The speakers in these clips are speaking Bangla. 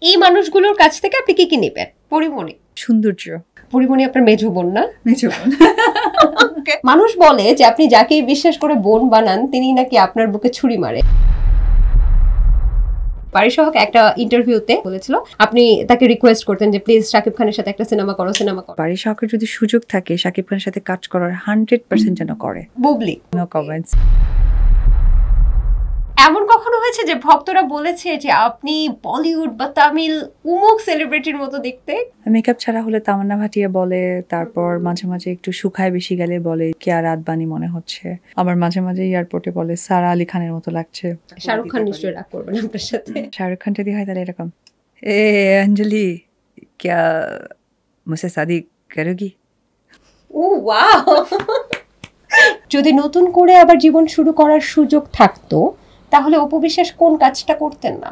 এই মানুষগুলোর কাছ থেকে আপনি কি নেবেন? পরিমণি, সৌন্দর্য। পরিমণি আপনার মেজো বোন না? মেজো বোন। মানুষ বলে যে আপনি যাকে বিশ্বাস করে বোন বানান তিনি নাকি আপনার বুকে ছুরি মারে। বাড়ি সহক একটা ইন্টারভিউতে বলেছিল আপনি তাকে রিকোয়েস্ট করতেন যে প্লিজ শাকিব খানের সাথে একটা সিনেমা করো। বাড়ি সহকের যদি সুযোগ থাকে শাকিব খানের সাথে কাজ করার 100% যেন করে। Bubly, no comments. এমন কখনো হয়েছে যে ভক্তরা বলেছে যে আপনি বলিউড বা তামিল উমুক সেলিব্রিটির মতো দেখতে? মেকআপ ছাড়া হলে তামান্না ভাটিয়া বলে, তারপর মাঝে মাঝে একটু শুকায় বেশি গেলে বলে কিয়ারা আদবানি মনে হচ্ছে, আবার মাঝে মাঝে এয়ারপোর্টে বলে সারা আলী খানের মতো লাগছে। শাহরুখ খান নিশ্চয়ই রাগ করবেন আপনার সাথে। শাহরুখ খান যদি হয় তাহলে এরকম, এ অঞ্জলি क्या मुझसे शादी करोगी? ও ওয়াও। যদি নতুন করে আবার জীবন শুরু করার সুযোগ থাকতো তাহলে অপু বিশ্বাস কোন কাজটা করতেন না?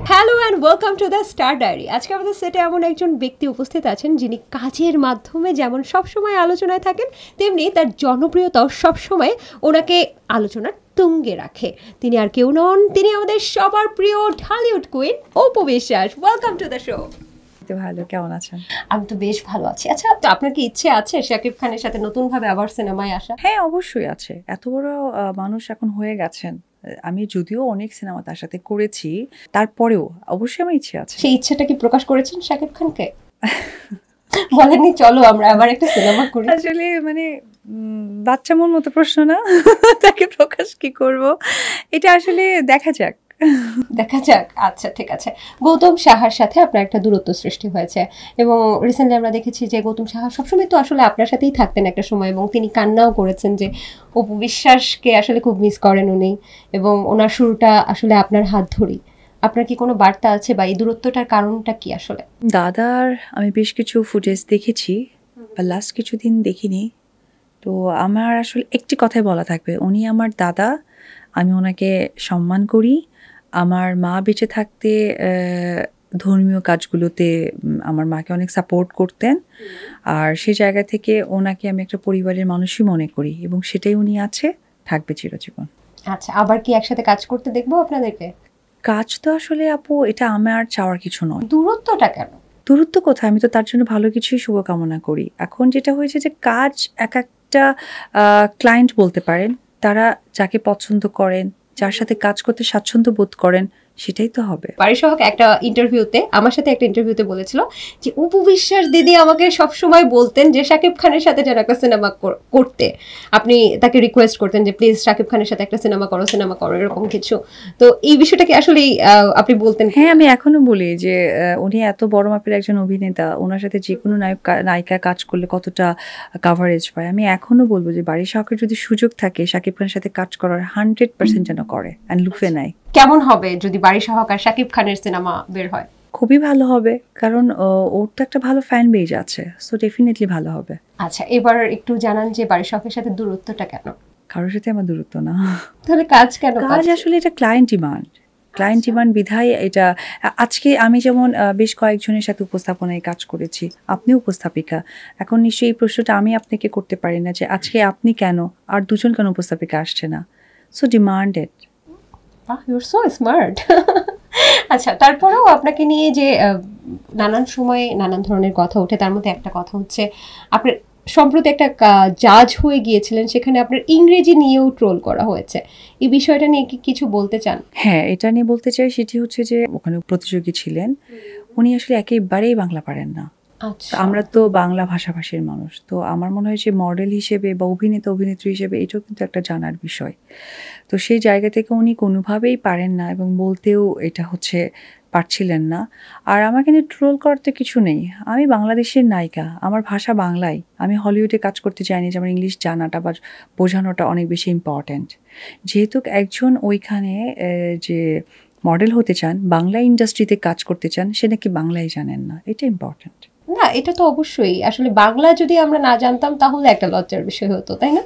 Hello and welcome to the star diary. আজকে আমাদের সেটে এমন একজন ব্যক্তি উপস্থিত আছেন যিনি কাজের মাধ্যমে যেমন সবসময় আলোচনায় থাকেন তেমনি তার জনপ্রিয়তাও সবসময় ওনাকে আলোচনার তুঙ্গে রাখে। তিনি আর কেউ নন, তিনি আমাদের সবার প্রিয় Dhallywood queen Apu Biswas. Welcome to the show. ভালো, কেমন আছেন? আমি তো বেশ ভালো আছি। আচ্ছা, তো আপনার কি ইচ্ছে আছে শাকিব খানের সাথে নতুন ভাবে আবার সিনেমায় আসা? হ্যাঁ, অবশ্যই আছে। এত বড় মানুষ এখন হয়ে গেছেন, আমি যদিও অনেক সিনেমা তার সাথে করেছি, তারপরেও অবশ্যই আমার ইচ্ছে আছে। সেই ইচ্ছাটা কি প্রকাশ করেছেন শাকিব খানকে? বলেননি চলো আমরা আবার একটা সিনেমা করি? আসলে মানে বাচ্চা মন মতো প্রশ্ন না, তাকে প্রকাশ কি করব, এটা আসলে দেখা যাক। দেখা যাক। আচ্ছা ঠিক আছে। গৌতম সাহার সাথে আপনার একটা দূরত্ব সৃষ্টি হয়েছে এবং রিসেন্টলি আমরা দেখেছি যে গৌতম সাহা সবসময় তো আসলে আপনার সাথেই থাকতেন একটা সময়, এবং তিনি কান্নাও করেছেন যে অপু বিশ্বাসকে আসলে খুব মিস করেন উনি, এবং ওনার শুরুটা আসলে আপনার হাত ধরেই। আপনার কি কোনো বার্তা আছে বা এই দূরত্বটার কারণটা কি আসলে? দাদার আমি বেশ কিছু ফুটেজ দেখেছি, বা লাস্ট কিছুদিন দেখিনি। তো আমার আসলে একটি কথাই বলা থাকবে, উনি আমার দাদা, আমি ওনাকে সম্মান করি। আমার মা বেঁচে থাকতে ধর্মীয় কাজগুলোতে আমার মাকে অনেক সাপোর্ট করতেন, আর সেই জায়গা থেকে ওনাকে আমি একটা পরিবারের মানুষই মনে করি, এবং সেটাই উনি আছে, থাকবে চিরজীবন। আচ্ছা, আবার কি একসাথে কাজ করতে দেখবো আপনাদেরকে? কাজ তো আসলে আপু এটা আমার চাওয়ার কিছু নয়। দূরত্বটা কেন? দূরত্ব কোথায়, আমি তো তার জন্য ভালো কিছুই শুভকামনা করি। এখন যেটা হয়েছে যে কাজ এক একটা ক্লায়েন্ট বলতে পারেন, তারা যাকে পছন্দ করেন, যার সাথে কাজ করতে স্বাচ্ছন্দ্য বোধ করেন, সেটাই তো হবে। বাড়ি সহক একটা ইন্টারভিউতে আমার সাথে একটা ইন্টারভিউতে বলেছিল যে অপু বিশ্বাস দিদি আমাকে সব সময় বলতেন যে শাকিব খানের সাথে যেন একটা সিনেমা করতে, আপনি তাকে রিকোয়েস্ট করতেন যে প্লিজ শাকিব খানের সাথে একটা সিনেমা করো এরকম কিছু। তো এই বিষয়টা কি আসলে আপনি বলতেন? হ্যাঁ, আমি এখনো বলি যে উনি এত বড় মাপের একজন অভিনেতা, ওনার সাথে যে কোনো নায়িকা কাজ করলে কতটা কাভারেজ পায়। আমি এখনো বলবো যে বাড়ি সহকের যদি সুযোগ থাকে শাকিব খানের সাথে কাজ করার 100% যেন করে, অ্যান্ড লুফে নেয়। কেমন হবে যদি বাড়ি সহক আর শাকিব খানের সিনেমা বের হয়? খুবই ভালো হবে, কারণ ওর তো একটা ভালো ফ্যান বেজ আছে, সো ডেফিনেটলি ভালো হবে। আচ্ছা, এবার একটু জানান যে বাড়ি সহকের সাথে দূরত্বটা কেন? কারোর সাথে আমার দূরত্ব না। তাহলে কাজ কেন? কাজ আসলে এটা ক্লায়েন্ট ডিমান্ড বিধায় এটা। আজকে আমি যেমন বেশ কয়েকজনের সাথে উপস্থাপনায় কাজ করেছি, আপনিও উপস্থাপিকা, এখন নিশ্চয়ই এই প্রশ্নটা আমি আপনাকে করতে পারি না যে আজকে আপনি কেন আর দুজন কেন উপস্থাপিকা আসছে না। So demanded. You are so smart. আচ্ছা, তারপরেও আপনাকে নিয়ে যে নানান সময় নানান ধরনের কথা ওঠে, তার মধ্যে একটা কথা হচ্ছে আপনার সম্প্রতি একটা জাজ হয়ে গিয়েছিলেন, সেখানে আপনার ইংরেজি নিয়েও ট্রোল করা হয়েছে। এই বিষয়টা নিয়ে কি কিছু বলতে চান? হ্যাঁ, এটা নিয়ে বলতে চাই। সেটি হচ্ছে যে ওখানে প্রতিযোগী ছিলেন, উনি আসলে একেবারেই বাংলা পারেন না। আমরা তো বাংলা ভাষাভাষীর মানুষ, তো আমার মনে হয় যে মডেল হিসেবে বা অভিনেত্রী হিসেবে এটাও কিন্তু একটা জানার বিষয়। তো সেই জায়গা থেকে উনি কোনোভাবেই পারেন না, এবং বলতেও এটা হচ্ছে পারছিলেন না। আর আমাকে নিয়ে ট্রোল করার তো কিছু নেই, আমি বাংলাদেশের নায়িকা, আমার ভাষা বাংলাই, আমি হলিউডে কাজ করতে চাইনি যে আমার ইংলিশ জানাটা বা বোঝানোটা অনেক বেশি ইম্পর্ট্যান্ট। যেহেতু একজন ওইখানে যে মডেল হতে চান, বাংলা ইন্ডাস্ট্রিতে কাজ করতে চান, সে নাকি বাংলাই জানেন না, এটা ইম্পর্ট্যান্ট না। এটা তো অবশ্যই, আসলে বাংলা যদি আমরা না জানতাম তাহলে একটা লজ্জার বিষয় হতো, তাই না?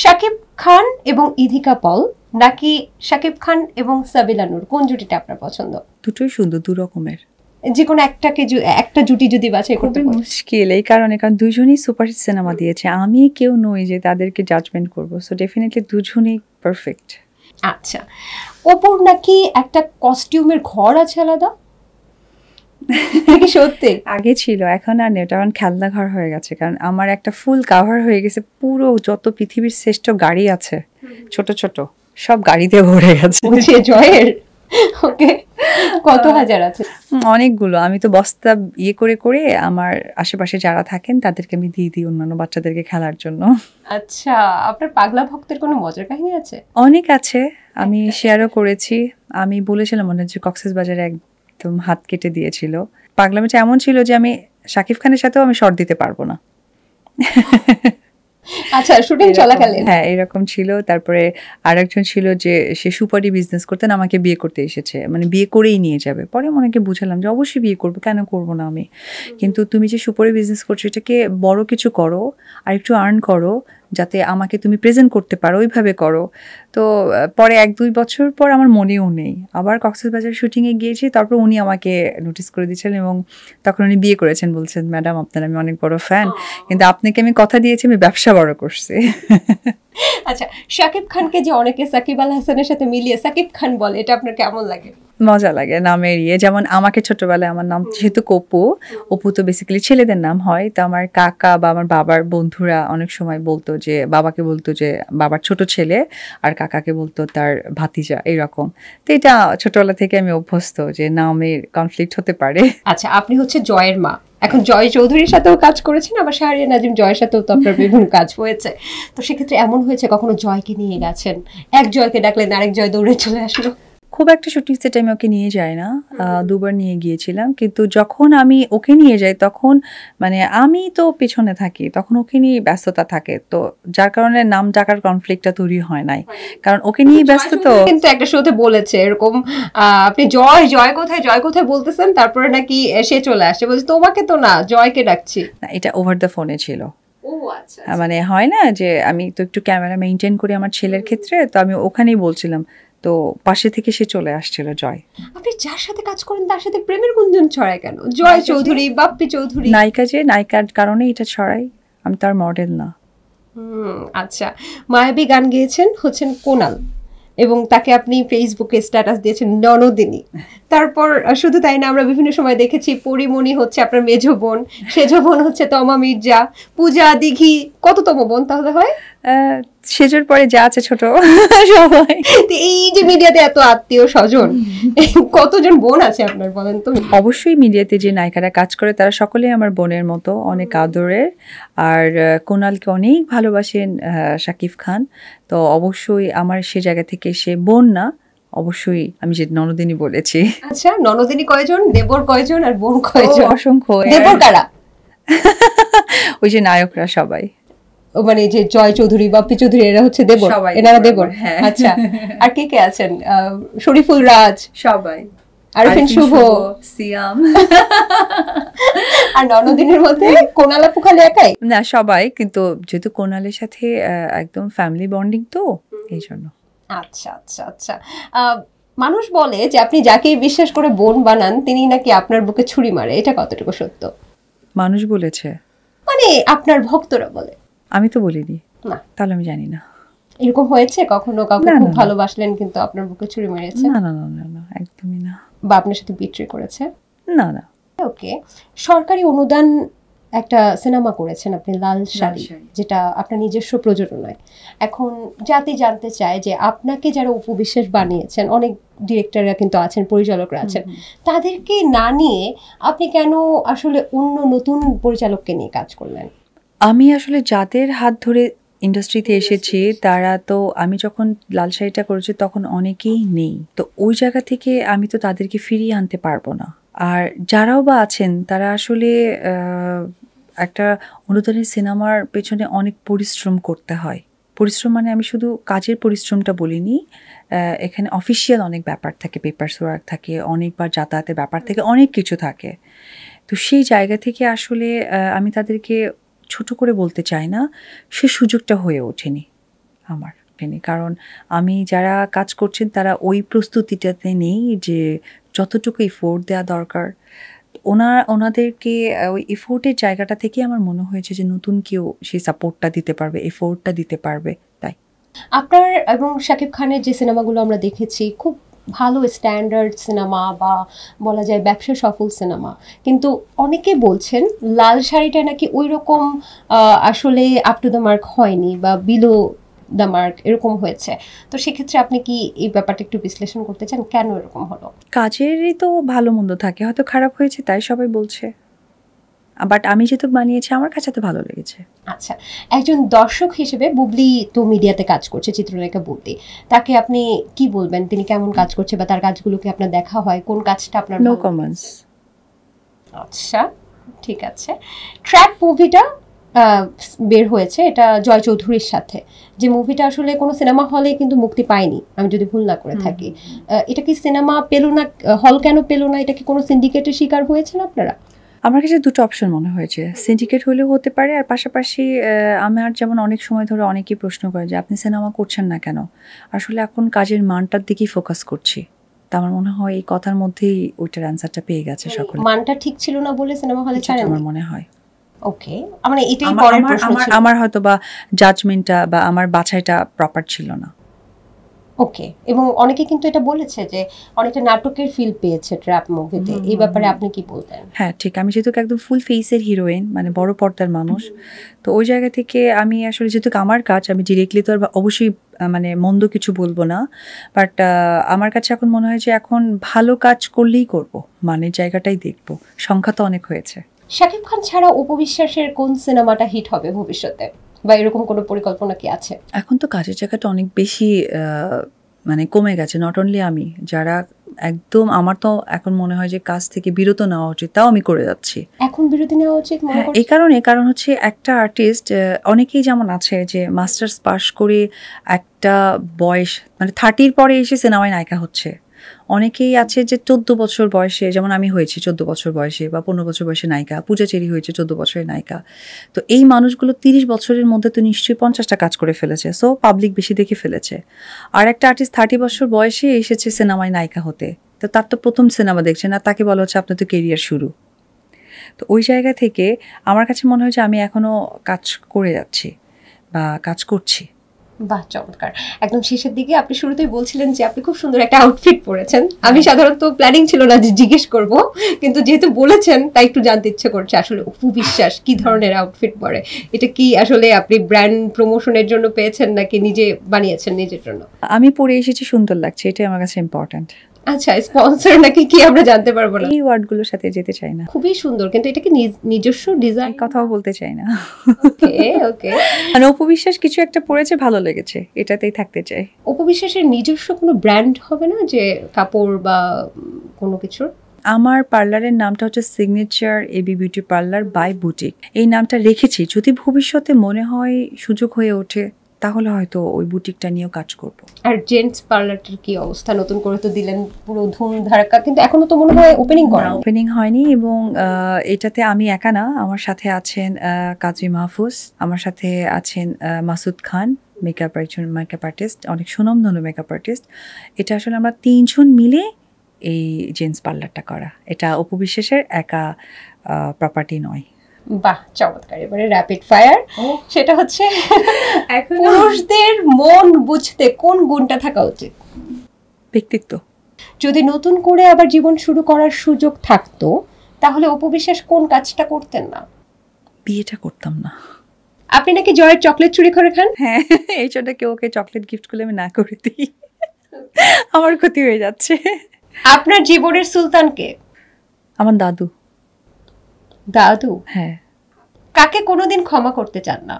শাকিব খান এবং ইধিকা পল নাকি শাকিব খান এবং সাবিলা নূর, কোন জুটিটা আপনার পছন্দ? দুটোই সুন্দর, দু রকমের। যে কোনো একটা জুটি যদি বাছাই করতে খুবই মুশকিল এই কারণে, কারণ দুজনেই সুপারহিট সিনেমা দিয়েছে, আমি কেউ নই যে তাদেরকে জাজমেন্ট করবো, সো ডেফিনেটলি দুজনেই পারফেক্ট। আচ্ছা, অপুর নাকি একটা কস্টিউমের ঘর আছে আলাদা, সত্যি? আগে ছিল, এখন আর নেই, এখন খেলনা ঘর হয়ে গেছে, কারণ আমার একটা ফুল কাভার হয়ে গেছে, পুরো যত পৃথিবীর শ্রেষ্ঠ গাড়ি আছে ছোট ছোট সব গাড়িতে ভরে গেছে। জয়ের ওকে, কত হাজার আছে? অনেকগুলো, আমি তো বস্তা করে করে আমার আশেপাশে যারা থাকেন তাদেরকে আমি দিয়ে দিই অন্যান্য বাচ্চাদেরকে খেলার জন্য। আচ্ছা, আপনার পাগলা ভক্তের কোনো মজার কাহিনী আছে? অনেক আছে, আমি শেয়ারও করেছি। আমি বলেছিলাম মনে হচ্ছে কক্সবাজারে একদম হাত কেটে দিয়েছিল। পাগলামিটা এমন ছিল যে আমি শাকিব খানের সাথেও আমি শর্ট দিতে পারবো না। আচ্ছা, শুটিং চলাকালীন? হ্যাঁ, এরকম ছিল। তারপরে আরেকজন ছিল যে সে সুপারি বিজনেস করতেন, আমাকে বিয়ে করতে এসেছে, মানে বিয়ে করেই নিয়ে যাবে। পরে মনেকে বুঝালাম যে অবশ্যই বিয়ে করবো, কেন করবো না আমি, কিন্তু তুমি যে সুপারি বিজনেস করছো এটাকে বড় কিছু করো, আর একটু আর্ন করো, যাতে আমাকে তুমি প্রেজেন্ট করতে পারো, ওইভাবে করো। তো পরে 1-2 বছর পর আমার মনেও নেই, আবার কক্সবাজার শুটিংয়ে গিয়েছি, তারপর উনি আমাকে নোটিস করে দিয়েছিলেন এবং তখন উনি বিয়ে করেছেন। বলছেন, ম্যাডাম আপনার আমি অনেক বড় ফ্যান, কিন্তু আপনাকে আমি কথা দিয়েছি আমি ব্যবসা বড় করছি। আচ্ছা, শাকিব খানকে যে অনেকে সাকিব আল হাসানের সাথে মিলিয়ে সাকিব খান বলে, এটা আপনার কেমন লাগে? মজা লাগে নামের যেমন আমাকে ছোটবেলায় আমার নাম যেহেতু কপু, অপু তো বেসিক্যালি ছেলেদের নাম হয়, তো আমার কাকা বা আমার বাবার বন্ধুরা অনেক সময় বলতো যে বাবাকে বলতো যে বাবার ছোট ছেলে, আর কাকাকে বলতো তার ভাতিজা, এরকম। তো এটা ছোটবেলা থেকে আমি অভ্যস্ত যে নামের কনফ্লিক্ট হতে পারে। আচ্ছা, আপনি হচ্ছে জয়ের মা, এখন জয় চৌধুরীর সাথেও কাজ করেছেন, আবার শাহরিয়ার নাজিম জয়ের সাথেও তো আপনার বিভিন্ন কাজ হয়েছে। তো সেক্ষেত্রে এমন হয়েছে কখনো জয়কে নিয়ে গেছেন, এক জয়কে ডাকলেন আরেক জয় দৌড়ে চলে আসলো? খুব একটা শুটিং সেটে আমি ওকে নিয়ে যাই না, 2বার নিয়ে গিয়েছিলাম, কিন্তু যখন আমি ওকে নিয়ে যাই তখন মানে আমি তো পেছনে থাকি, তখন ওকে নিয়ে ব্যস্ততা থাকে, তো যার কারণে নাম ডাকার কনফ্লিক্টটা তৈরি হয় নাই, কারণ ওকে নিয়ে ব্যস্ত। তো কিন্তু একটা শোতে বলেছে এরকম, আপনি জয় জয় কোথায় জয় কোথায় বলতেছেন, তারপরে নাকি সে চলে আসছে, বলছে তোমাকে তো না জয়কে ডাকছি। এটা ওভার দ্য ফোনে ছিল। ও আচ্ছা, মানে হয় না যে আমি তো একটু ক্যামেরা মেনটেন করি আমার ছেলের ক্ষেত্রে, তো আমি ওখানেই বলছিলাম, তো পাশে থেকে সে চলে আসছিল জয়। আপনি যার সাথে কাজ করেন তার সাথে প্রেমের গুঞ্জন ছড়ায় কেন? জয় চৌধুরী, বাপ্পি চৌধুরী, নায়িকার কারণে এটা ছড়াই, আমি তার মডেল না। আচ্ছা, মায়াবী গান গেয়েছেন হচ্ছেন কোনাল, এবং তাকে আপনি ফেসবুকে স্ট্যাটাস দিয়েছেন ননদিনী। তারপর শুধু তাই না, আমরা বিভিন্ন সময় দেখেছি পরিমণি হচ্ছে আপনার মেজো বোন, সেজো বোন হচ্ছে তমা মির্জা, পূজা দিঘি কততম বোন তাহলে হয়? সেজোর পরে যা আছে ছোট সবাই। এই যে মিডিয়াতে এত আত্মীয় স্বজন, কতজন বোন আছে আপনার বলেন তো? অবশ্যই মিডিয়াতে যে নায়িকারা কাজ করে তারা সকলেই আমার বোনের মতো, অনেক আদরের, আর কোনালকে অনেক ভালোবাসেন শাকিব খান, তো অবশ্যই আমার সে জায়গা থেকে সে বোন না, অবশ্যই আমি যে ননদিনী বলেছি। আচ্ছা, ননদিনী কয়জন, দেবর কয়জন, আর বোন কয়জন? অসংখ্য। দেবর কারা? ওই যে নায়করা সবাই, মানে যে জয় চৌধুরী, বাপ্পি চৌধুরী, এরা হচ্ছে দেবর, এনারা দেবর। আচ্ছা, আর কে কে আছেন? শরীফুল রাজ, সবাই, আরিফিন শুভ, সিয়াম। আর ননদিনের মধ্যে কোনাল আপু খালি একাই না, সবাই, কিন্তু যেহেতু কোনালের সাথে একদম ফ্যামিলি বন্ডিং, তো এই জন্য। আচ্ছা আচ্ছা আচ্ছা, মানুষ বলে যে আপনি যাকে বিশ্বাস করে বোন বানান তিনি নাকি আপনার বুকে ছুরি মারে, এটা কতটুকু সত্য? মানুষ বলেছে, মানে আপনার ভক্তরা বলে, আমি তো বলিনি। না, তাহলে আমি জানি না। এরকম হয়েছে কখনো কাউকে খুব ভালোবাসলেন কিন্তু আপনার বুকে ছুরি মেরেছে? না না না না না, একদমই না। বা আপনার সাথে বিট্রে করেছে? না না। ওকে, সরকারি অনুদান একটা সিনেমা করেছেন আপনি, লাল শাড়ি, যেটা আপনার নিজস্ব প্রযোজনায়। এখন জাতি জানতে চায় যে আপনাকে যারা উপবিশ্বাস বানিয়েছেন, অনেক ডিরেক্টররা কিন্তু আছেন, পরিচালকরা আছেন, তাদেরকে না নিয়ে আপনি কেন আসলে অন্য নতুন পরিচালককে নিয়ে কাজ করলেন? আমি আসলে যাদের হাত ধরে ইন্ডাস্ট্রিতে এসেছি তারা তো, আমি যখন লাল শাড়িটা করেছি তখন অনেকেই নেই, তো ওই জায়গা থেকে আমি তো তাদেরকে ফিরিয়ে আনতে পারবো না। আর যারাও বা আছেন তারা আসলে একটা অনুদানের সিনেমার পেছনে অনেক পরিশ্রম করতে হয়। পরিশ্রম মানে আমি শুধু কাজের পরিশ্রমটা বলিনি, এখানে অফিসিয়াল অনেক ব্যাপার থাকে, পেপারস ওয়ার্ক থাকে, অনেকবার যাতায়াতের ব্যাপার থাকে, অনেক কিছু থাকে। তো সেই জায়গা থেকে আসলে আমি তাদেরকে ছোট করে বলতে চাই না, সে সুযোগটা হয়ে ওঠেনি আমার, কারণ আমি যারা কাজ করছেন তারা ওই প্রস্তুতিটাতে নেই যে যতটুকু এফোর্ট দেওয়া দরকার ওনাদেরকে ওই এফোর্টের জায়গাটা থেকে আমার মনে হয়েছে যে নতুন কেউ সেই সাপোর্টটা দিতে পারবে, এফোর্টটা দিতে পারবে। তাই আপনার এবং শাকিব খানের যে সিনেমাগুলো আমরা দেখেছি খুব ভালো স্ট্যান্ডার্ড সিনেমা বা বলা যায় ব্যবসা সফল সিনেমা, কিন্তু অনেকে বলছেন লাল শাড়িটা নাকি ওই রকম আসলে আপ টু দ্য মার্ক হয়নি বা বিলো দ্য মার্ক এরকম হয়েছে। তো সেক্ষেত্রে আপনি কি এই ব্যাপারটা একটু বিশ্লেষণ করতে চান, কেন এরকম হলো? কাজেরই তো ভালো মন্দ থাকে, হয়তো খারাপ হয়েছে তাই সবাই বলছে, বাট আমি যেহেতু বানিয়েছি আমার কাছে তো ভালো লেগেছে। আচ্ছা, একজন দর্শক হিসেবে বুবলি তো মিডিয়াতে কাজ করছে, চিত্রনায়িকা বুবলি, তাকে আপনি কি বলবেন, তিনি কেমন কাজ করছে বা তার কাজগুলো কি আপনার দেখা হয়, কোন কাজটা আপনার? No comments. আচ্ছা ঠিক আছে। ট্র্যাক মুভিটা বের হয়েছে, এটা জয় চৌধুরীর সাথে, যে মুভিটা আসলে কোনো সিনেমা হলে কিন্তু মুক্তি পায়নি আমি যদি ভুল না করে থাকি। এটা কি সিনেমা পেল না, হল কেন পেল না, এটা কি কোনো সিন্ডিকেটের শিকার হয়েছেন আপনারা? আমার কাছে দুটো অপশন মনে হয়েছে, সিন্ডিকেট হলেও হতে পারে, আর পাশাপাশি আমার যেমন অনেক সময় ধরে অনেকেই প্রশ্ন করে যে আপনি সিনেমা করছেন না কেন, আসলে এখন কাজের মানটার দিকেই ফোকাস করছি। তা আমার মনে হয় এই কথার মধ্যেই ওইটার অ্যান্সারটা পেয়ে গেছে সকলে। মানটা ঠিক ছিল না বলে সিনেমা হলে ছাড়েন আমার মনে হয়। ওকে, মানে এটাই পরের প্রশ্ন ছিল। আমার হয়তো বা জাজমেন্টটা বা আমার বাছাইটা প্রপার ছিল না। ওকে, এবং অনেকে কিন্তু এটা বলেছে যে অনেকটা নাটকের ফিল পেয়েছে ট্র্যাপ মুভিতে, এই ব্যাপারে আপনি কি বলবেন? হ্যাঁ ঠিক, আমি যেহেতু একদম ফুল ফেসের হিরোইন, মানে বড় পর্দার মানুষ, তো ওই জায়গা থেকে আমি আসলে যেহেতু আমার কাজ, আমি ডিরেক্টলি তো আর অবশ্যই মানে মন্দ কিছু বলবো না, বাট আমার কাছে এখন মনে হয় যে এখন ভালো কাজ করলেই করব, মানে জায়গাটাই দেখবো, সংখ্যা তো অনেক হয়েছে। শাকিব খান ছাড়া উপবিশ্বাসের কোন সিনেমাটা হিট হবে ভবিষ্যতে, বা এরকম কোনো পরিকল্পনা কি আছে? এখন তো কাজের জায়গাটা অনেক বেশি মানে কমে গেছে, নট অনলি আমি, যারা একদম, আমার তো এখন মনে হয় যে কাজ থেকে বিরত নেওয়া উচিত, তাও আমি করে যাচ্ছি। এখন বিরতি নেওয়া উচিত মনে করছেন? এই কারণ হচ্ছে একটা আর্টিস্ট অনেকেই যেমন আছে যে মাস্টার্স পাস করে একটা বয়স মানে 30 পরে এসে সিনেমায় নায়িকা হচ্ছে, অনেকেই আছে যে 14 বছর বয়সে, যেমন আমি হয়েছি 14 বছর বয়সে বা 15 বছর বয়সে নায়িকা, পূজা চেরি হয়েছে 14 বছরের নায়িকা। তো এই মানুষগুলো 30 বছরের মধ্যে তো নিশ্চয়ই 50টা কাজ করে ফেলেছে, সো পাবলিক বেশি দেখে ফেলেছে। আর একটা আর্টিস্ট 30 বছর বয়সে এসেছে সিনেমায় নায়িকা হতে, তো তার তো প্রথম সিনেমা দেখছে না, তাকে বলা হচ্ছে আপনার তো কেরিয়ার শুরু। তো ওই জায়গা থেকে আমার কাছে মনে হয় যে আমি এখনও কাজ করে যাচ্ছি বা কাজ করছি। বাহ, চমৎকার। একদম শেষের দিকে আপনি শুরুতেই বলছিলেন যে আপনি খুব সুন্দর একটা আউটফিট পরেছেন। আমি সাধারণত প্ল্যানিং ছিল না যে জিজ্ঞেস করব, কিন্তু যেহেতু বলেছেন তাই একটু জানতে ইচ্ছে করছে আসলে অপু বিশ্বাস কি ধরনের আউটফিট পরে। এটা কি আসলে আপনি ব্র্যান্ড প্রমোশনের জন্য পেয়েছেন নাকি নিজে বানিয়েছেন নিজের জন্য? আমি পরে এসেছি, সুন্দর লাগছে, এটাই আমার কাছে ইম্পর্ট্যান্ট। আচ্ছা, স্পন্সর নাকি কি আমরা জানতে পারবো না? এই ওয়ার্ডগুলোর সাথে যেতে চাই না। খুবই সুন্দর, কিন্তু এটা কি নিজস্ব ডিজাইন? কথাও বলতে চাই না। ওকে ওকে, মানে অপু বিশ্বাস কিছু একটা পড়েছে, ভালো লেগেছে, এটাতেই থাকতে চাই। অপু বিশ্বাসের নিজস্ব কোনো ব্র্যান্ড হবে না, যে কাপড় বা কোনো কিছুর? আমার পার্লারের নামটা হচ্ছে signature AB beauty parlour by boutique, এই নামটা রেখেছি, যদি ভবিষ্যতে মনে হয় সুযোগ হয়ে ওঠে তাহলে হয়তো ওই বুটিকটা নিয়েও কাজ করব। আর জেন্টস পার্লারটার কি অবস্থা? নতুন করে তো দিলেন পুরো ধুম ধারাক্কা, কিন্তু এখনো তো মনে হয় ওপেনিং করা। ওপেনিং হয়নি, এবং এটাতে আমি একা না, আমার সাথে আছেন কাজী মাহফুজ, আমার সাথে আছেন মাসুদ খান, মেকআপ আর্টিস্ট, অনেক সুনামধন্য মেকআপ আর্টিস্ট। এটা আসলে আমরা 3 জন মিলে এই জেন্টস পার্লারটা করা, এটা অপু বিশ্বাসের একা প্রপার্টি নয়। বাহ, চমৎকার। এবারে র্যাপিড ফায়ার, সেটা হচ্ছে পুরুষদের মন বুঝতে কোন গুণটা থাকা উচিত? ব্যক্তিত্ব। যদি নতুন করে আবার জীবন শুরু করার সুযোগ থাকতো তাহলে অপু বিশ্বাস কোন কাজটা করতেন না? বিয়েটা করতাম না। আপনি নাকি জয়ের চকলেট চুরি করে খান? হ্যাঁ, এই জন্য কেউ ওকে চকলেট গিফট করলে আমি না করে দিই, আমার ক্ষতি হয়ে যাচ্ছে। আপনার জীবনের সুলতান কে? আমার দাদু। দাদু? হ্যাঁ। কাকে কোনোদিন ক্ষমা করতে চান না?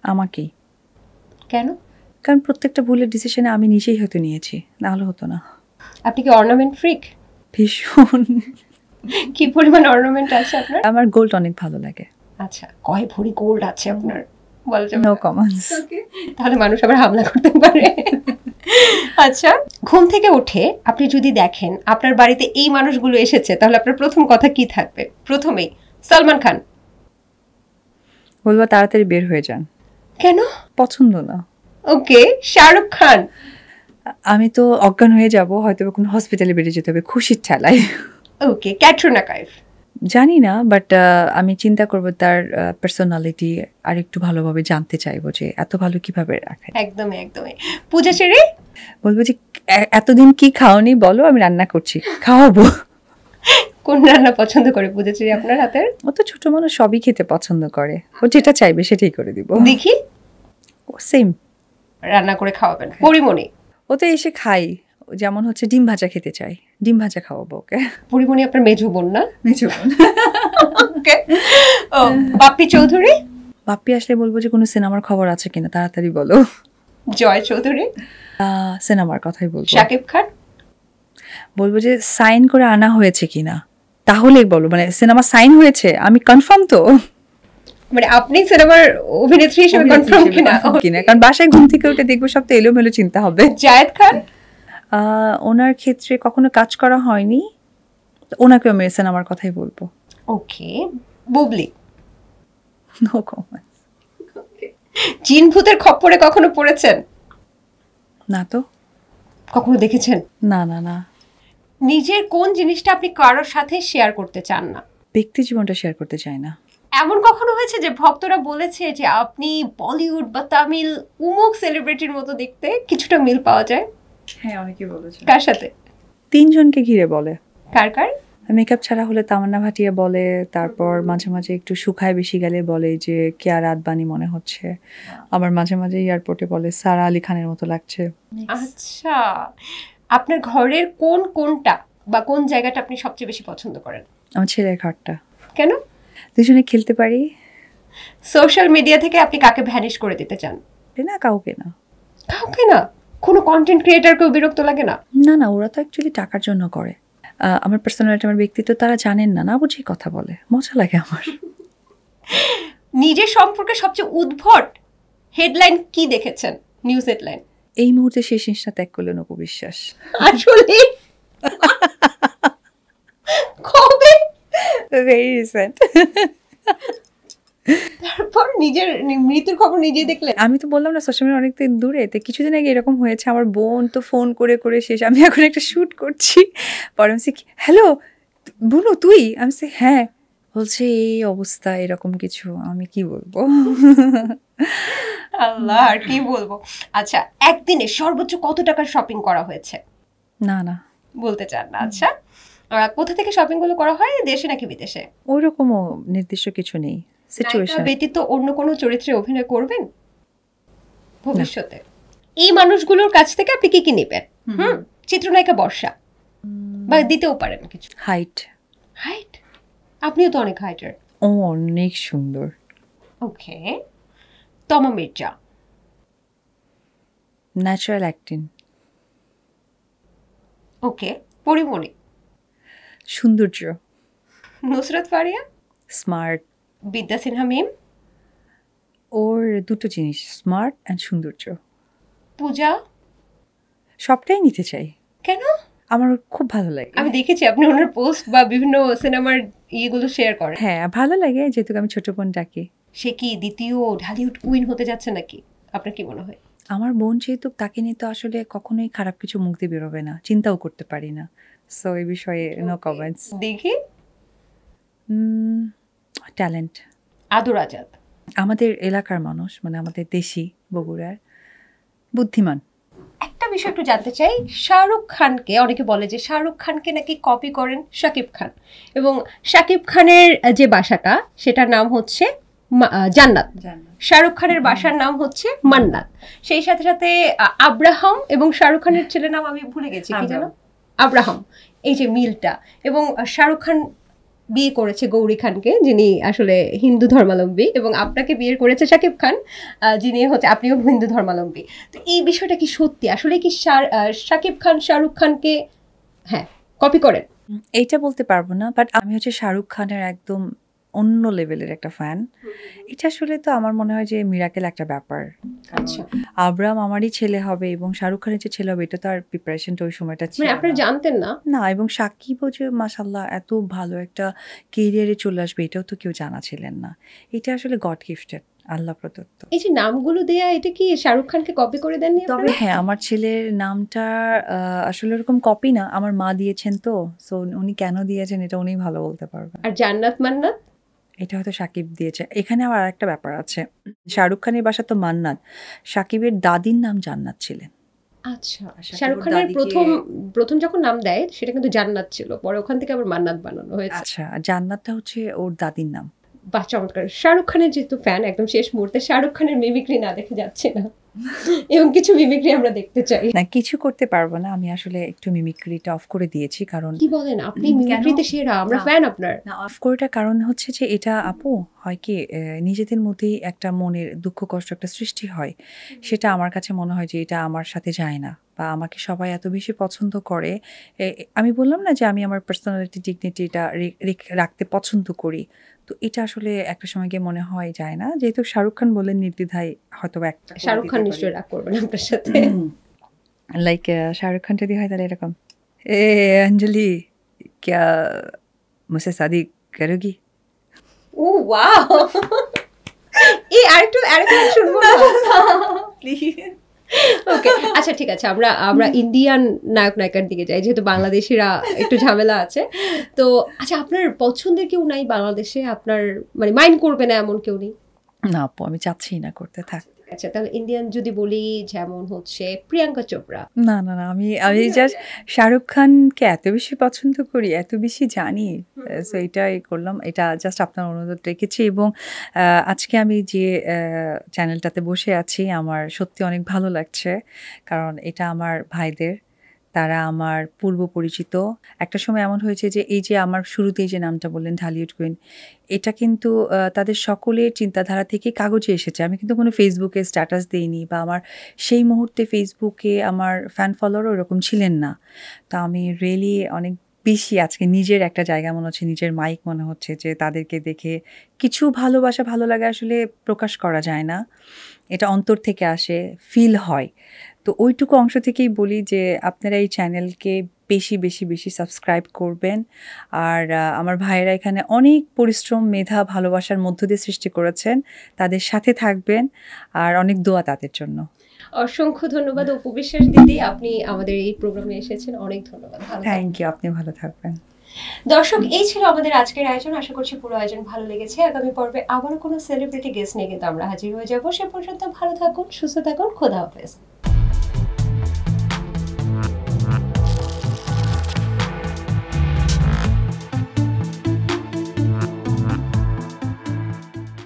আমাকেই। কেন? কারণ প্রত্যেকটা ভুলের ডিসিশনে আমি নিজেই হয়তো নিয়েছি, না হলে হতো না। আপনি কি অর্নামেন্ট ফ্রিক? ভীষণ। কি পরিমাণ অর্নামেন্ট আছে আপনার? আমার গোল্ড অনেক ভালো লাগে। আচ্ছা, কয় ভরি গোল্ড আছে আপনার? বলা যাবে? No comments. তাহলে মানুষ আবার হামলা করতে পারে। আচ্ছা, ঘুম থেকে উঠে আপনি যদি দেখেন আপনার বাড়িতে এই মানুষগুলো এসেছে তাহলে আপনার প্রথম কথা কি থাকবে? প্রথমেই সালমান খান। বলবো তাড়াতাড়ি বের হয়ে যান। কেন? পছন্দ না। ওকে, শাহরুখ খান। আমি তো অজ্ঞান হয়ে যাব, হয়তো কোনো হসপিটালে বেরিয়ে যেতে হবে খুশির ঠেলায়। ওকে, ক্যাটরিনা কাইফ। জানি না, বাট আমি চিন্তা করব তার পার্সোনালিটি আর একটু ভালোভাবে জানতে চাইবো যে এত ভালো কিভাবে রাখে। একদমই একদমই। পূজা চেরি? বলবো যে এতদিন কি খাওনি বলো, আমি রান্না করছি, খাওয়াবো। কোন রান্না পছন্দ করে পূজা চেরি আপনার হাতের? ও তো ছোট মানুষ, সবই খেতে পছন্দ করে, ও যেটা চাইবে সেটাই করে দিব। দেখি সেম রান্না করে খাওয়াবেন। পরিমণি? ও তো এসে খাই, যেমন হচ্ছে ডিম ভাজা খেতে চাই, ডিম ভাজা খাওয়াবো ওকে। পরিমণি আপনার মেজো বোন না? মেজো বোন। ওকে। ও বাপ্পি চৌধুরী? বাপ্পি আসলে বলবো যে কোনো সিনেমার খবর আছে কিনা তাড়াতাড়ি বলো। জয় চৌধুরী? সিনেমার কথাই বলবো। শাকিব খান? বলবো যে সাইন করে আনা হয়েছে কিনা, তাহলে বলো, মানে সিনেমা সাইন হয়েছে আমি কনফার্ম তো, মানে আপনি সিনেমার অভিনেত্রী হিসেবে কনফার্ম কিনা? কারণ বাসায় ঘুম থেকে উঠে দেখবো সব তো এলোমেলো চিন্তা হবে। জায়েদ খান? ওনার ক্ষেত্রে কখনো কাজ করা হয়নি, ওনাকে আমি সিনেমার কথাই বলবো। ওকে। বুবলি? No comment. জিন ভূতের খপ্পরে কখনো পড়েছেন? না তো। কখনো দেখেছেন? না না না। নিজের কোন জিনিসটা আপনি কারোর সাথে শেয়ার করতে চান না? ব্যক্তি জীবনটা শেয়ার করতে চাই না। এমন কখনো হয়েছে যে ভক্তরা বলেছে যে আপনি বলিউড বা তামিল উমুক সেলিব্রিটির মতো দেখতে, কিছুটা মিল পাওয়া যায়? হ্যাঁ, অনেকে বলেছে। কার সাথে? 3 জনকে ঘিরে বলে। কার কার? মেকআপ ছাড়া হলে তামান্না ভাটিয়া বলে, তারপর মাঝে মাঝে একটু শুকায় বেশি গেলে বলে যে কিয়ারা আদবানি মনে হচ্ছে, আবার মাঝে মাঝে এয়ারপোর্টে বলে সারা আলি খানের মতো লাগছে। আচ্ছা, আপনার ঘরের কোনটা বা কোন জায়গাটা আপনি সবচেয়ে বেশি পছন্দ করেন? আমার ছেলের ঘরটা। কেন? দুজনে খেলতে পারি। সোশ্যাল মিডিয়া থেকে আপনি কাকে ভ্যানিশ করে দিতে চান? না, কাউকে না। কাউকে না? কোনো কন্টেন্ট ক্রিয়েটরকেও বিরক্ত লাগে না? না না, ওরা তো অ্যাকচুয়ালি টাকার জন্য করে। আমার পার্সোনালিটি, আমার ব্যক্তিত্ব তারা জানেন না, না বুঝেই কথা বলে, মজা লাগে আমার। নিজের সম্পর্কে সবচেয়ে উদ্ভট হেডলাইন কি দেখেছেন? News headline? এই মুহূর্তে শেষ নিঃশ্বাস ত্যাগ করলেন অপু বিশ্বাস। আসলে কবে? Very recent. তারপর নিজের মৃত্যুর খবর নিজেই দেখলেন? আমি তো বললাম না সোশ্যাল মিডিয়া অনেকদিন দূরে, তো কিছুদিন আগে এরকম হয়েছে, আমার বোন তো ফোন করে করে শেষ। আমি এখন একটা শ্যুট করছি, পরে আমি হ্যালো বুনু তুই, আমি হ্যাঁ, বলছে এই অবস্থা এরকম কিছু, আমি কি বলবো। আল্লাহ, আর কি বলবো। আচ্ছা, একদিনে সর্বোচ্চ কত টাকার শপিং করা হয়েছে? না না, বলতে চান না? আচ্ছা, কোথা থেকে শপিং গুলো করা হয়, দেশে নাকি বিদেশে? ওই রকমও নির্দিষ্ট কিছু নেই, সিচুয়েশন। ব্যতীত অন্য কোনো চরিত্রে অভিনয় করবেন ভবিষ্যতে? এই মানুষগুলোর কাছ থেকে আপনি কি কি নেবেন? চিত্রনায়িকা বর্ষা, বা দিতেও পারেন কিছু। হাইট। হাইট? আপনিও তো অনেক হাইটার। ও অনেক সুন্দর। Okay. Toma Mirza? Natural acting. Okay. Porimoni? সৌন্দর্য। নুসরাত ফারিয়া? স্মার্ট। বিদ্যা সিনহা মিম? ওর দুটো জিনিস, স্মার্ট অ্যান্ড সৌন্দর্য। পূজা? সবটাই নিতে চাই। কেন? আমার খুব ভালো লাগে। আমি দেখেছি আপনি ওনার পোস্ট বা বিভিন্ন সিনেমার ইয়েগুলো শেয়ার করেন। হ্যাঁ, ভালো লাগে, যেহেতু আমি ছোট বোন ডাকি। সে কি দ্বিতীয় ঢালিউড কুইন হতে যাচ্ছে নাকি? আপনার কি মনে হয়? আমার বোন যেহেতু, তাকে নিয়ে তো আসলে কখনোই খারাপ কিছু মুখ দিয়ে বেরোবে না, চিন্তাও করতে পারি না, সো এই বিষয়ে নো কমেন্টস। দেখি। ট্যালেন্ট। আদর আজাদ? আমাদের এলাকার মানুষ, মানে আমাদের দেশি বগুড়ার, বুদ্ধিমান। একটা বিষয় একটু জানতে চাই, শাহরুখ খানকে অনেকে বলে যে শাহরুখ খানকে নাকি কপি করেন শাকিব খান, এবং শাকিব খানের যে বাসাটা সেটার নাম হচ্ছে জান্নাত, শাহরুখ খানের বাসার নাম হচ্ছে মান্নাত। সেই সাথে সাথে আব্রাহাম এবং শাহরুখ খানের ছেলের নাম আমি ভুলে গেছি, কি যেন? আব্রাহাম। এই যে মিলটা, এবং শাহরুখ খান বিয়ে করেছে গৌরী খানকে, যিনি আসলে হিন্দু ধর্মাবলম্বী, এবং আপনাকে বিয়ে করেছে শাকিব খান, যিনি হচ্ছে, আপনিও হিন্দু ধর্মাবলম্বী। তো এই বিষয়টা কি সত্যি? আসলে কি শাকিব খান শাহরুখ খানকে কপি করেন? এইটা বলতে পারবো না, বাট আমি হচ্ছে শাহরুখ খানের একদম অন্য লেভেলের একটা ফ্যান। এটা আসলে তো আমার মনে হয় যে মিরাকেল একটা ব্যাপার। আচ্ছা, আব্রাহাম আমারই ছেলে হবে এবং শাহরুখ খানের যে ছেলে হবে, এটা তো আর প্রিপারেশনটা ওই সময়টা ছিল আপনি জানতেন না? না, এবং সাকিবও যে মাশাল্লাহ এত ভালো একটা কেরিয়ারে চলে আসবে, এটাও তো কেউ জানা ছিলেন না। এটা আসলে গড গিফটেড। আল্লাহ প্রদত্ত। এই যে নামগুলো দেয়া, এটা কি শাহরুখ খানকে কপি করে দেননি তবে আপনারা? হ্যাঁ, আমার ছেলের নামটা আসলে ওরকম কপি না, আমার মা দিয়েছেন তো, সো উনি কেন দিয়েছেন এটা উনিই ভালো বলতে পারবেন। আর জান্নাত মান্নাত? এটা হয়তো সাকিব দিয়েছে। এখানে আবার আরেকটা ব্যাপার আছে, শাহরুখ খানের বাসা তো মান্নাত, সাকিবের দাদির নাম জান্নাত ছিলেন। আচ্ছা, শাকিব শাহরুখ ওর খানের দাদিকে- প্রথম যখন নাম দেয় সেটা কিন্তু জান্নাত ছিল, পরে ওখান থেকে আবার মান্নাত বানানো হয়েছে। আচ্ছা, আর জান্নাতটা হচ্ছে ওর দাদির নাম। বাহ, চমৎকার। শাহরুখ খানের যেহেতু ফ্যান, একদম শেষ মুহূর্তে শাহরুখ খানের মিমিক্রি না দেখে যাচ্ছে না, এবং কিছু মিমিক্রি আমরা দেখতে চাই। না, কিছু করতে পারবো না, আমি আসলে একটু মিমিক্রিটা অফ করে দিয়েছি, কারণ কি বলেন, আপনি কেন? মিমিক্রিতে সেরা, আমরা না। ফ্যান আপনার। না, অফ করাটার কারণ হচ্ছে যে এটা আপু হয় কি নিজেদের মধ্যেই একটা মনের দুঃখ কষ্ট একটা সৃষ্টি হয়, সেটা আমার কাছে মনে হয় যে এটা আমার সাথে যায় না, বা আমাকে সবাই এত বেশি পছন্দ করে। আমি বললাম না যে আমি আমার পার্সোনালিটি ডিগনিটিটা রাখতে পছন্দ করি, তো এটা আসলে একটা সময় গিয়ে মনে হয় যায় না, যেহেতু শাহরুখ খান বললেন নির্দ্বিধায় হয়তো একটা করে শাহরুখ খান দিতে পারি। নিশ্চয়ই রাগ করবেন আপনার সাথে। লাইক শাহরুখ খান যদি হয় তাহলে এরকম, এ অঞ্জলি क्या मुझसे शादी करोगी? ও ওয়াও, এই আরেকটু শুনবো না? ওকে, আচ্ছা ঠিক আছে, আমরা ইন্ডিয়ান নায়ক নায়িকার দিকে যাই, যেহেতু বাংলাদেশিরা একটু ঝামেলা আছে। তো আচ্ছা, আপনার পছন্দের কেউ নাই বাংলাদেশে, আপনার মানে মাইন্ড করবে না এমন কেউ নেই? না আপু, আমি চাচ্ছি না করতে থাক। আচ্ছা, তাহলে ইন্ডিয়ান যদি বলি, যেমন হচ্ছে প্রিয়াঙ্কা চোপড়া। না না না, আমি জাস্ট শাহরুখ খানকে এত বেশি পছন্দ করি, এত বেশি জানি, সো এটাই করলাম, এটা জাস্ট আপনার অনুরোধ রেখেছি। এবং আজকে আমি যে চ্যানেলটাতে বসে আছি, আমার সত্যি অনেক ভালো লাগছে, কারণ এটা আমার ভাইদের, তারা আমার পূর্ব পরিচিত। একটা সময় এমন হয়েছে যে এই যে আমার শুরুতেই যে নামটা বললেন ঢালিউড কুইন, এটা কিন্তু তাদের সকলের চিন্তাধারা থেকে কাগজে এসেছে। আমি কিন্তু কোনো ফেসবুকে স্ট্যাটাস দিইনি, বা আমার সেই মুহূর্তে ফেসবুকে আমার ফ্যান ফলোয়ারও এরকম ছিলেন না। তো আমি রিয়েলি অনেক বেশি আজকে নিজের একটা জায়গা মনে হচ্ছে, নিজের মাইক মনে হচ্ছে, যে তাদেরকে দেখে কিছু ভালোবাসা ভালো লাগা আসলে প্রকাশ করা যায় না, এটা অন্তর থেকে আসে, ফিল হয়। তো ওইটুকু অংশ থেকেই বলি যে আপনারা এই চ্যানেলকে বেশি বেশি বেশি সাবস্ক্রাইব করবেন। আর আমার ভাইয়েরা এখানে অনেক পরিশ্রম, মেধা, ভালোবাসার মধ্য দিয়ে সৃষ্টি করেছেন, তাদের সাথে থাকবেন, আর অনেক দোয়া তাদের জন্য। অসংখ্য ধন্যবাদ অপু বিশ্বাস দিদি, আপনি আমাদের এই প্রোগ্রামে এসেছেন, অনেক ধন্যবাদ। থ্যাংক ইউ, আপনি ভালো থাকবেন। দর্শক, এই ছিল আমাদের আজকের আয়োজন। আশা করছি পুরো আয়োজন ভালো লেগেছে। আগামী পর্বে আবারও কোনো সেলিব্রিটি গেস্ট নিয়ে কিন্তু আমরা হাজির হয়ে যাব। সে পর্যন্ত ভালো থাকুন, সুস্থ থাকুন, খোদা হাফেজ।